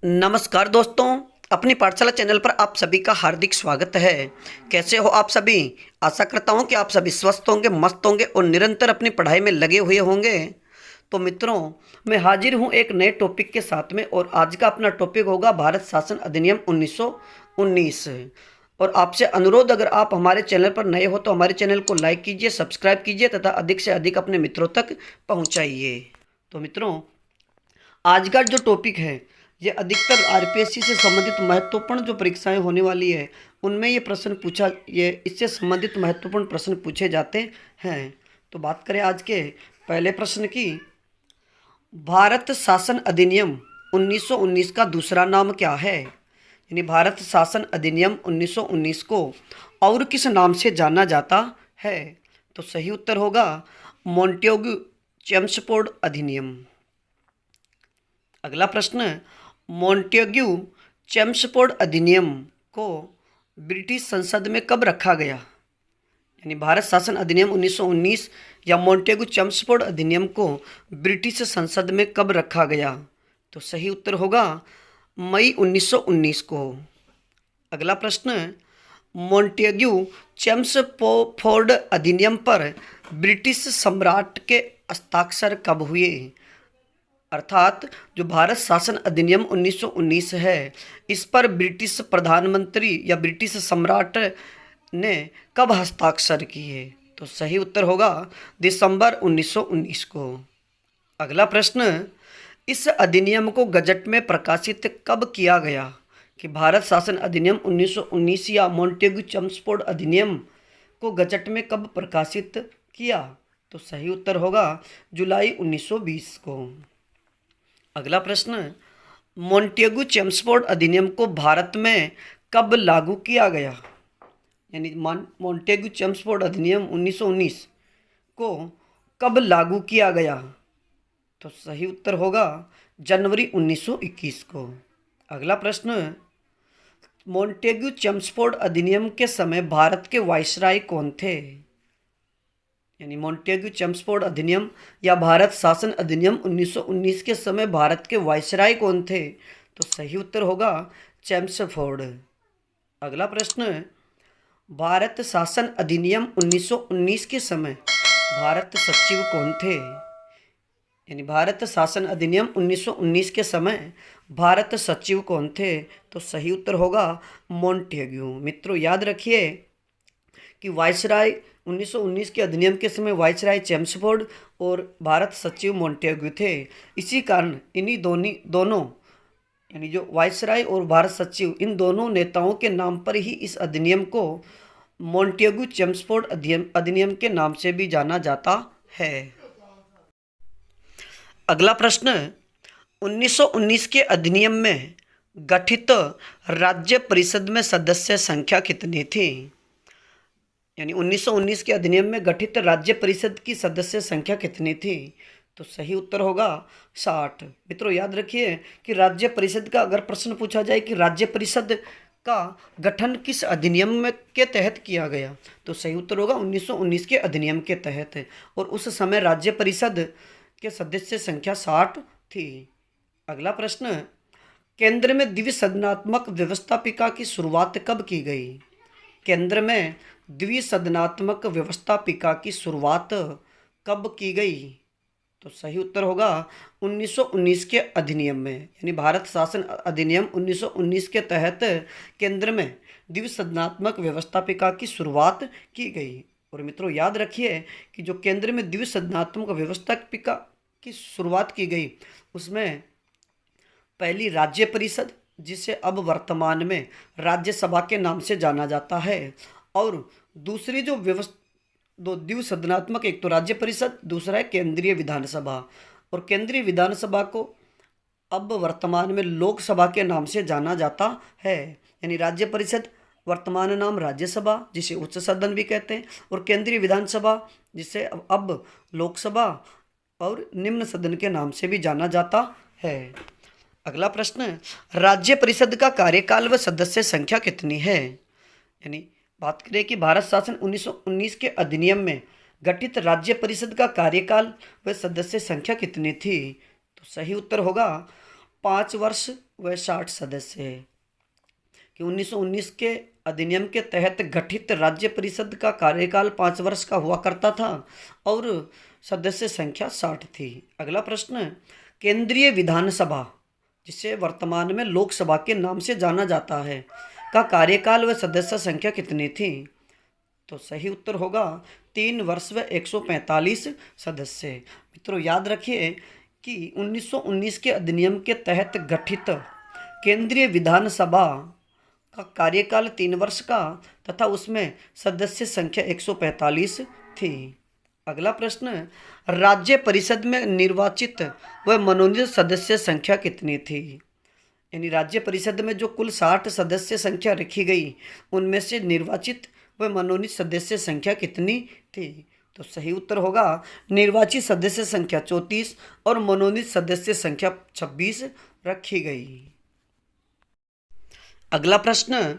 नमस्कार दोस्तों, अपनी पाठशाला चैनल पर आप सभी का हार्दिक स्वागत है। कैसे हो आप सभी? आशा करता हूं कि आप सभी स्वस्थ होंगे, मस्त होंगे और निरंतर अपनी पढ़ाई में लगे हुए होंगे। तो मित्रों, मैं हाजिर हूं एक नए टॉपिक के साथ में और आज का अपना टॉपिक होगा भारत शासन अधिनियम 1919। और आपसे अनुरोध, अगर आप हमारे चैनल पर नए हो तो हमारे चैनल को लाइक कीजिए, सब्सक्राइब कीजिए तथा अधिक से अधिक अपने मित्रों तक पहुँचाइए। तो मित्रों, आज का जो टॉपिक है ये अधिकतर आरपीएससी से संबंधित महत्वपूर्ण जो परीक्षाएं होने वाली है उनमें ये इससे संबंधित महत्वपूर्ण प्रश्न पूछे जाते हैं। तो बात करें आज के पहले प्रश्न की। भारत शासन अधिनियम 1919 का दूसरा नाम क्या है? यानी भारत शासन अधिनियम 1919 को और किस नाम से जाना जाता है? तो सही उत्तर होगा मॉन्टेग्यू चेम्सफोर्ड अधिनियम। अगला प्रश्न, मॉन्टेग्यू चेम्सफोर्ड अधिनियम को ब्रिटिश संसद में कब रखा गया? यानी भारत शासन अधिनियम 1919 या मॉन्टेग्यू चेम्सफोर्ड अधिनियम को ब्रिटिश संसद में कब रखा गया? तो सही उत्तर होगा मई 1919 को। अगला प्रश्न, मॉन्टेग्यू चेम्सफोर्ड अधिनियम पर ब्रिटिश सम्राट के हस्ताक्षर कब हुए? अर्थात जो भारत शासन अधिनियम 1919 है इस पर ब्रिटिश प्रधानमंत्री या ब्रिटिश सम्राट ने कब हस्ताक्षर किए? तो सही उत्तर होगा दिसंबर 1919 को। अगला प्रश्न, इस अधिनियम को गजट में प्रकाशित कब किया गया? कि भारत शासन अधिनियम 1919 या मॉन्टेग्यू चेम्सफोर्ड अधिनियम को गजट में कब प्रकाशित किया? तो सही उत्तर होगा जुलाई 1920 को। अगला प्रश्न, मॉन्टेग्यू चेम्सफोर्ड अधिनियम को भारत में कब लागू किया गया? यानी मॉन्टेग्यू चेम्सफोर्ड अधिनियम 1919 को कब लागू किया गया? तो सही उत्तर होगा जनवरी 1921 को। अगला प्रश्न, मॉन्टेग्यू चेम्सफोर्ड अधिनियम के समय भारत के वायसराय कौन थे? यानी मॉन्टेग्यू चेम्सफोर्ड अधिनियम या भारत शासन अधिनियम 1919 के समय भारत के वायसराय कौन थे? तो सही उत्तर होगा चेम्सफोर्ड। अगला प्रश्न, भारत शासन अधिनियम 1919 के समय भारत सचिव कौन थे? यानी भारत शासन अधिनियम 1919 के समय भारत सचिव कौन थे? तो सही उत्तर होगा मॉन्टेग्यू। मित्रों, याद रखिए कि वायसराय 1919 के अधिनियम के समय वायसराय चेम्सफोर्ड और भारत सचिव मॉन्टेग्यू थे। इसी कारण इन्हीं दोनों यानी जो वायसराय और भारत सचिव, इन दोनों नेताओं के नाम पर ही इस अधिनियम को मॉन्टेग्यू चेम्सफोर्ड अधिनियम के नाम से भी जाना जाता है। अगला प्रश्न, 1919 के अधिनियम में गठित राज्य परिषद में सदस्य संख्या कितनी थी? यानी 1919 के अधिनियम में गठित राज्य परिषद की सदस्य संख्या कितनी थी? तो सही उत्तर होगा 60। मित्रों, याद रखिए कि राज्य परिषद का अगर प्रश्न पूछा जाए कि राज्य परिषद का गठन किस अधिनियम में के तहत किया गया, तो सही उत्तर होगा 1919 के अधिनियम के तहत। और उस समय राज्य परिषद के सदस्य संख्या 60 थी। अगला प्रश्न, केंद्र में द्विसदनात्मक व्यवस्थापिका की शुरुआत कब की गई? केंद्र में द्विसदनात्मक व्यवस्थापिका की शुरुआत कब की गई? तो सही उत्तर होगा 1919 के अधिनियम में। यानी भारत शासन अधिनियम 1919 के तहत केंद्र में द्विसदनात्मक व्यवस्थापिका की शुरुआत की गई। और मित्रों, याद रखिए कि जो केंद्र में द्विसदनात्मक व्यवस्थापिका की शुरुआत की गई उसमें पहली राज्य परिषद, जिसे अब वर्तमान में राज्यसभा के नाम से जाना जाता है, और दूसरी जो दो द्विसदनात्मक, एक तो राज्य परिषद, दूसरा है केंद्रीय विधानसभा। और केंद्रीय विधानसभा को अब वर्तमान में लोकसभा के नाम से जाना जाता है। यानी राज्य परिषद वर्तमान नाम राज्यसभा, जिसे उच्च सदन भी कहते हैं, और केंद्रीय विधानसभा जिसे अब लोकसभा और निम्न सदन के नाम से भी जाना जाता है। अगला प्रश्न, राज्य परिषद का कार्यकाल व सदस्य संख्या कितनी है? यानी बात करें कि भारत शासन 1919 के अधिनियम में गठित राज्य परिषद का कार्यकाल व सदस्य संख्या कितनी थी? तो सही उत्तर होगा 5 वर्ष व 60 सदस्य है कि 1919 के अधिनियम के तहत गठित राज्य परिषद का कार्यकाल 5 वर्ष का हुआ करता था और सदस्य संख्या 60 थी। अगला प्रश्न, केंद्रीय विधानसभा जिसे वर्तमान में लोकसभा के नाम से जाना जाता है का कार्यकाल व सदस्य संख्या कितनी थी? तो सही उत्तर होगा 3 वर्ष व 145 सदस्य। मित्रों याद रखिए कि 1919 के अधिनियम के तहत गठित केंद्रीय विधानसभा का कार्यकाल 3 वर्ष का तथा उसमें सदस्य संख्या 145 थी। अगला प्रश्न, राज्य परिषद में निर्वाचित व मनोनीत सदस्य संख्या कितनी थी? यानी राज्य परिषद में जो कुल 60 सदस्य संख्या रखी गई उनमें से निर्वाचित व मनोनीत सदस्य संख्या कितनी थी? तो सही उत्तर होगा निर्वाचित सदस्य संख्या 34 और मनोनीत सदस्य संख्या 26 रखी गई। अगला प्रश्न,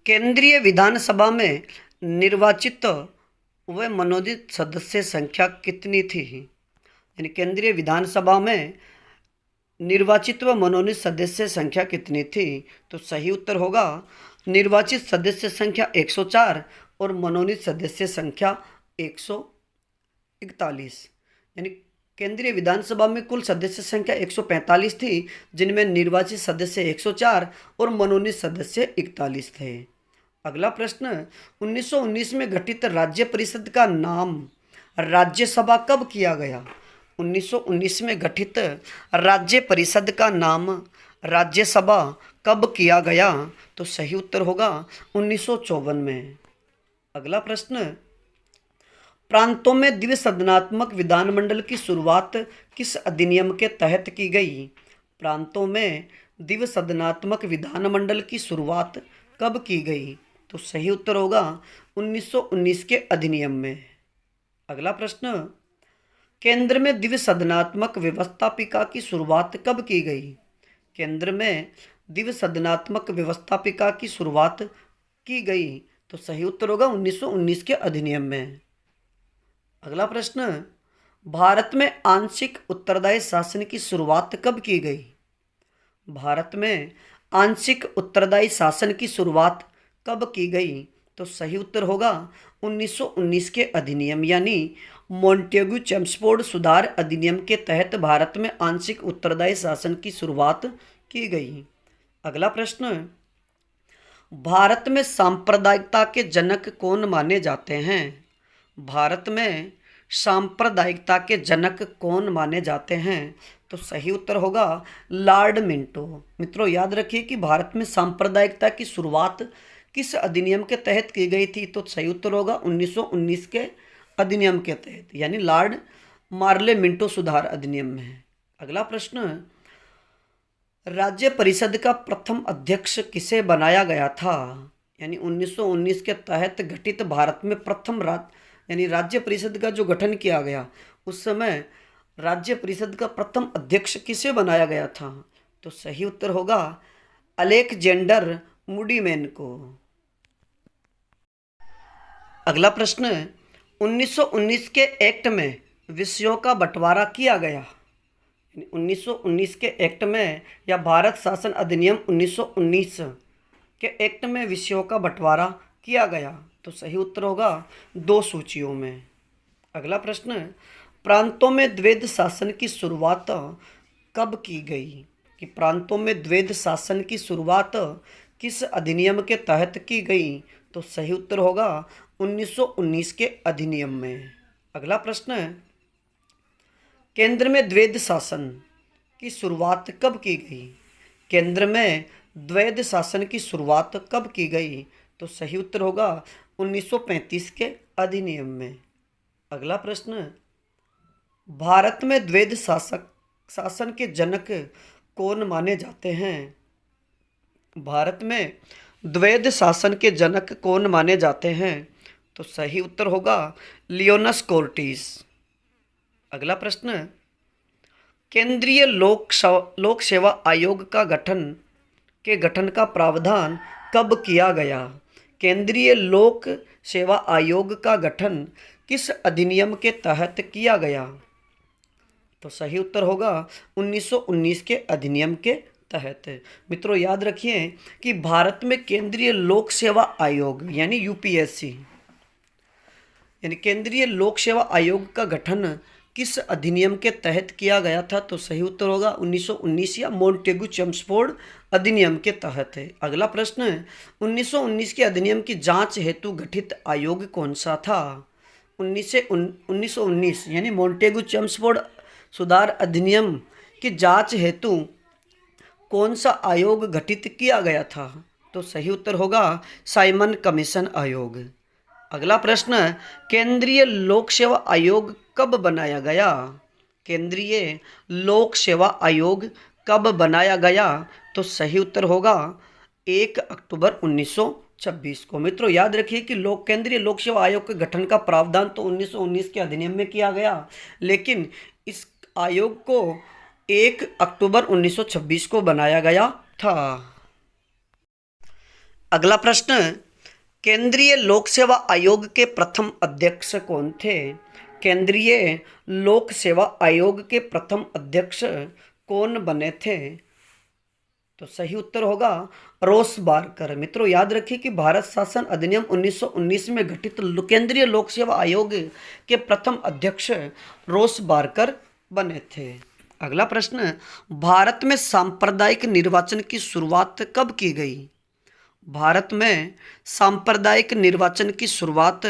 केंद्रीय विधानसभा में निर्वाचित व मनोनीत सदस्य संख्या कितनी थी? यानी केंद्रीय विधानसभा में निर्वाचित व मनोनीत सदस्य संख्या कितनी थी? तो सही उत्तर होगा निर्वाचित सदस्य संख्या 104 और मनोनीत सदस्य संख्या 141। यानी केंद्रीय विधानसभा में कुल सदस्य संख्या 145 थी, जिनमें निर्वाचित सदस्य 104 और मनोनीत सदस्य 41 थे। अगला प्रश्न, 1919 में गठित राज्य परिषद का नाम राज्यसभा कब किया गया? 1919 में गठित राज्य परिषद का नाम राज्यसभा कब किया गया? तो सही उत्तर होगा 1954 में। अगला प्रश्न, प्रांतों में द्विसदनात्मक विधानमंडल की शुरुआत किस अधिनियम के तहत की गई? प्रांतों में द्विसदनात्मक विधानमंडल की शुरुआत कब की गई? तो सही उत्तर होगा 1919 के अधिनियम में। अगला प्रश्न, केंद्र में द्विसदनात्मक व्यवस्थापिका की शुरुआत कब की गई? केंद्र में द्विसदनात्मक व्यवस्थापिका की शुरुआत की गई। तो सही उत्तर होगा 1919 के अधिनियम में। अगला प्रश्न, भारत में आंशिक उत्तरदायी शासन की शुरुआत कब की गई? भारत में आंशिक उत्तरदायी शासन की शुरुआत कब की गई? तो सही उत्तर होगा 1919 के अधिनियम यानी मॉन्टेग्यू चेम्सफोर्ड सुधार अधिनियम के तहत भारत में आंशिक उत्तरदायी शासन की शुरुआत की गई। अगला प्रश्न, भारत में सांप्रदायिकता के जनक कौन माने जाते हैं? भारत में सांप्रदायिकता के जनक कौन माने जाते हैं? तो सही उत्तर होगा लॉर्ड मिंटो। मित्रों याद रखिए कि भारत में सांप्रदायिकता की शुरुआत किस अधिनियम के तहत की गई थी? तो सही उत्तर होगा 1919 के अधिनियम के तहत यानी लॉर्ड मार्ले मिंटो सुधार अधिनियम में। अगला प्रश्न, राज्य परिषद का प्रथम अध्यक्ष किसे बनाया गया था? यानी 1919 के तहत गठित भारत में प्रथम राज्य परिषद का जो गठन किया गया उस समय राज्य परिषद का प्रथम अध्यक्ष किसे बनाया गया था? तो सही उत्तर होगा अलेक्जेंडर मूडीमैन को। अगला प्रश्न, 1919 के एक्ट में विषयों का बंटवारा किया गया। 1919 के एक्ट में या भारत शासन अधिनियम 1919 के एक्ट में विषयों का बंटवारा किया गया। तो सही उत्तर होगा 2 सूचियों में। अगला प्रश्न, प्रांतों में द्वैध शासन की शुरुआत कब की गई? कि प्रांतों में द्वैध शासन की शुरुआत किस अधिनियम के तहत की गई? तो सही उत्तर होगा 1919 के अधिनियम में। अगला प्रश्न, केंद्र में द्वैध शासन की शुरुआत कब की गई? केंद्र में द्वैध शासन की शुरुआत कब की गई? तो सही उत्तर होगा 1935 के अधिनियम में। अगला प्रश्न, भारत में द्वैध शासन के जनक कौन माने जाते हैं? भारत में द्वैध शासन के जनक कौन माने जाते हैं? तो सही उत्तर होगा लियोनस कोर्टिस। अगला प्रश्न, केंद्रीय लोक सेवा आयोग का गठन का प्रावधान कब किया गया? केंद्रीय लोक सेवा आयोग का गठन किस अधिनियम के तहत किया गया? तो सही उत्तर होगा 1919 के अधिनियम के तहत। मित्रों याद रखिए कि भारत में केंद्रीय लोक सेवा आयोग यानी यूपीएससी यानी केंद्रीय लोक सेवा आयोग का गठन किस अधिनियम के तहत किया गया था? तो सही उत्तर होगा 1919 या मोंटेगू चेम्सफोर्ड अधिनियम के तहत है। अगला प्रश्न है 1919 के अधिनियम की जांच हेतु गठित आयोग कौन सा था? 1919 यानी मोंटेगू चेम्सफोर्ड सुधार अधिनियम की जांच हेतु कौन सा आयोग गठित किया गया था? तो सही उत्तर होगा साइमन कमीशन आयोग। अगला प्रश्न है केंद्रीय लोक सेवा आयोग कब बनाया गया? केंद्रीय लोक सेवा आयोग कब बनाया गया? तो सही उत्तर होगा 1 अक्टूबर 1926 को। मित्रों याद रखिए कि केंद्रीय लोक सेवा आयोग के गठन का प्रावधान तो 1919 के अधिनियम में किया गया, लेकिन इस आयोग को 1 अक्टूबर 1926 को बनाया गया था। अगला प्रश्न केंद्रीय लोक सेवा आयोग के प्रथम अध्यक्ष कौन थे? केंद्रीय लोक सेवा आयोग के प्रथम अध्यक्ष कौन बने थे? तो सही उत्तर होगा रोस बारकर। मित्रों याद रखिए कि भारत शासन अधिनियम 1919 में गठित केंद्रीय लोक सेवा आयोग के प्रथम अध्यक्ष रोस बारकर बने थे। अगला प्रश्न भारत में सांप्रदायिक निर्वाचन की शुरुआत कब की गई? भारत में सांप्रदायिक निर्वाचन की शुरुआत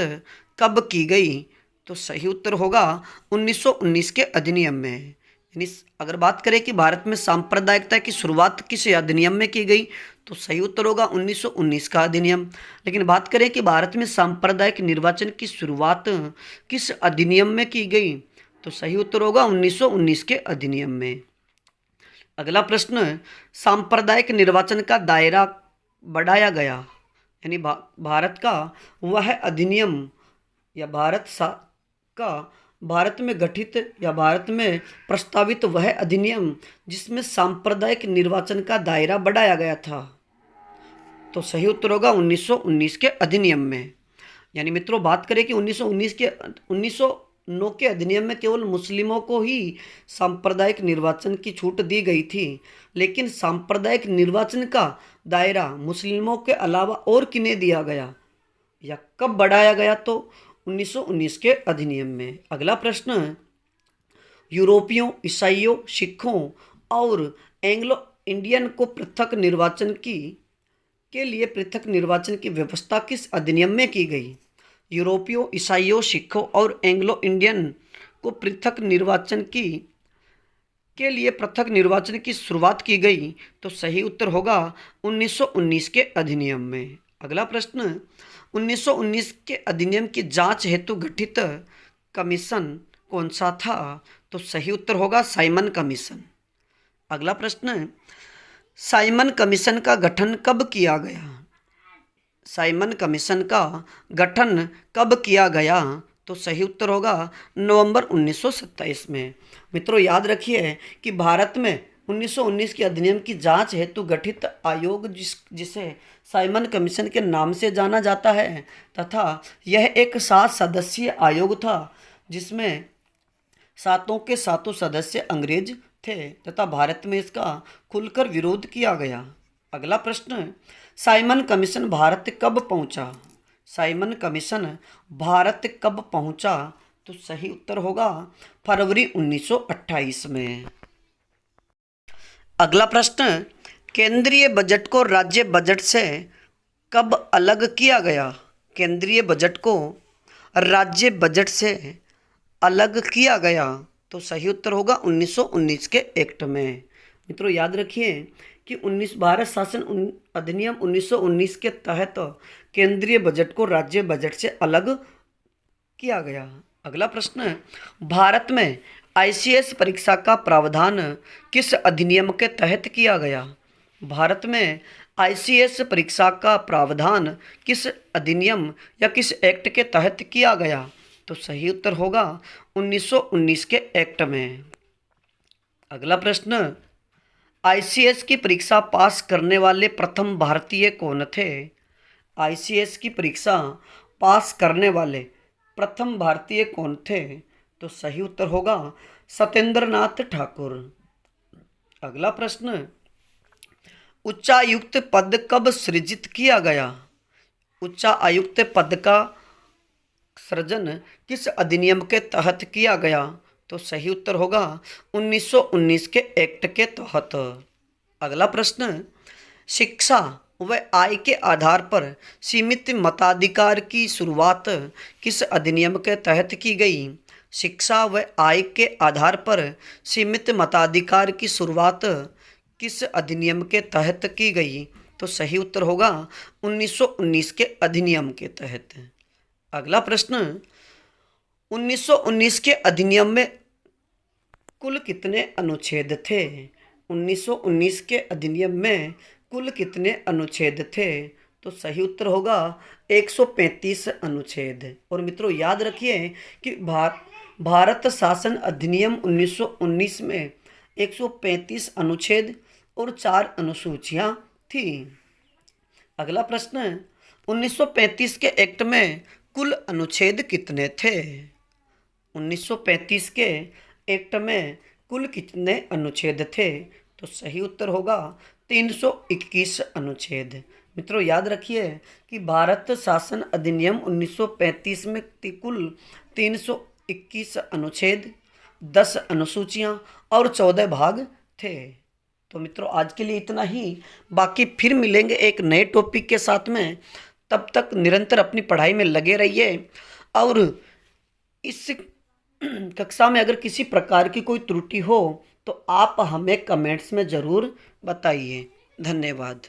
कब की गई? तो सही उत्तर होगा 1919 के अधिनियम में। यानी अगर बात करें कि भारत में सांप्रदायिकता की शुरुआत किस अधिनियम में की गई, तो सही उत्तर होगा 1919 का अधिनियम। लेकिन बात करें कि भारत में सांप्रदायिक निर्वाचन की शुरुआत किस अधिनियम में की गई, तो सही उत्तर होगा 1919 के अधिनियम में। अगला प्रश्न सांप्रदायिक निर्वाचन का दायरा बढ़ाया गया, यानी भारत का वह अधिनियम या भारत में गठित या भारत में प्रस्तावित वह अधिनियम जिसमें सांप्रदायिक निर्वाचन का दायरा बढ़ाया गया था, तो सही उत्तर होगा 1919 के अधिनियम में। यानी मित्रों बात करें कि 1909 के अधिनियम में केवल मुस्लिमों को ही सांप्रदायिक निर्वाचन की छूट दी गई थी, लेकिन सांप्रदायिक निर्वाचन का दायरा मुस्लिमों के अलावा और किन्हें दिया गया या कब बढ़ाया गया? तो 1919 के अधिनियम में। अगला प्रश्न यूरोपियों, ईसाइयों, सिखों और एंग्लो इंडियन को पृथक निर्वाचन के लिए पृथक निर्वाचन की व्यवस्था किस अधिनियम में की गई? यूरोपियों, ईसाइयों, सिखों और एंग्लो इंडियन को पृथक निर्वाचन के लिए पृथक निर्वाचन की शुरुआत की गई, तो सही उत्तर होगा 1919 के अधिनियम में। अगला प्रश्न 1919 के अधिनियम की जांच हेतु गठित कमीशन कौन सा था? तो सही उत्तर होगा साइमन कमीशन। अगला प्रश्न साइमन कमीशन का गठन कब किया गया? साइमन कमीशन का गठन कब किया गया? तो सही उत्तर होगा नवंबर 1927 में। मित्रों याद रखिए कि भारत में 1919 के अधिनियम की जांच हेतु गठित आयोग जिसे साइमन कमीशन के नाम से जाना जाता है, तथा यह एक 7 सदस्यीय आयोग था जिसमें सातों के सातों सदस्य अंग्रेज थे तथा भारत में इसका खुलकर विरोध किया गया। अगला प्रश्न साइमन कमीशन भारत कब पहुंचा? साइमन कमीशन भारत कब पहुंचा? तो सही उत्तर होगा फरवरी 1928 में। अगला प्रश्न केंद्रीय बजट को राज्य बजट से कब अलग किया गया? केंद्रीय बजट को राज्य बजट से अलग किया गया, तो सही उत्तर होगा 1919 के एक्ट में। मित्रों याद रखिए कि भारत शासन अधिनियम 1919 के तहत केंद्रीय बजट को राज्य बजट से अलग किया गया। अगला प्रश्न भारत में आईसीएस परीक्षा का प्रावधान किस अधिनियम के तहत किया गया? भारत में आईसीएस परीक्षा का प्रावधान किस अधिनियम या किस एक्ट के तहत किया गया? तो सही उत्तर होगा 1919 के एक्ट में। अगला प्रश्न आईसीएस की परीक्षा पास करने वाले प्रथम भारतीय कौन थे? आईसीएस की परीक्षा पास करने वाले प्रथम भारतीय कौन थे? तो सही उत्तर होगा सत्येंद्र नाथ ठाकुर। अगला प्रश्न, उच्चायुक्त पद कब सृजित किया गया? उच्चायुक्त पद का सृजन किस अधिनियम के तहत किया गया? तो सही उत्तर होगा 1919 के एक्ट के तहत। अगला प्रश्न, शिक्षा व आय के आधार पर सीमित मताधिकार की शुरुआत किस अधिनियम के तहत की गई? शिक्षा व आय के आधार पर सीमित मताधिकार की शुरुआत किस अधिनियम के तहत की गई? तो सही उत्तर होगा 1919 के अधिनियम के तहत। अगला प्रश्न, 1919 के अधिनियम में कुल कितने अनुच्छेद थे? 1919 के अधिनियम में कुल कितने अनुच्छेद थे? तो सही उत्तर होगा 135 अनुच्छेद। और मित्रों याद रखिए कि भारत शासन अधिनियम 1919 में 135 अनुच्छेद और 4 अनुसूचियां थी। अगला प्रश्न, 1935 के एक्ट में कुल अनुच्छेद कितने थे? 1935 के एक्ट में कुल कितने अनुच्छेद थे? तो सही उत्तर होगा 321 अनुच्छेद। मित्रों याद रखिए कि भारत शासन अधिनियम 1935 में कुल 321 अनुच्छेद, 10 अनुसूचियां और 14 भाग थे। तो मित्रों आज के लिए इतना ही, बाकी फिर मिलेंगे एक नए टॉपिक के साथ में। तब तक निरंतर अपनी पढ़ाई में लगे रहिए और इस कक्षा में अगर किसी प्रकार की कोई त्रुटि हो तो आप हमें कमेंट्स में ज़रूर बताइए। धन्यवाद।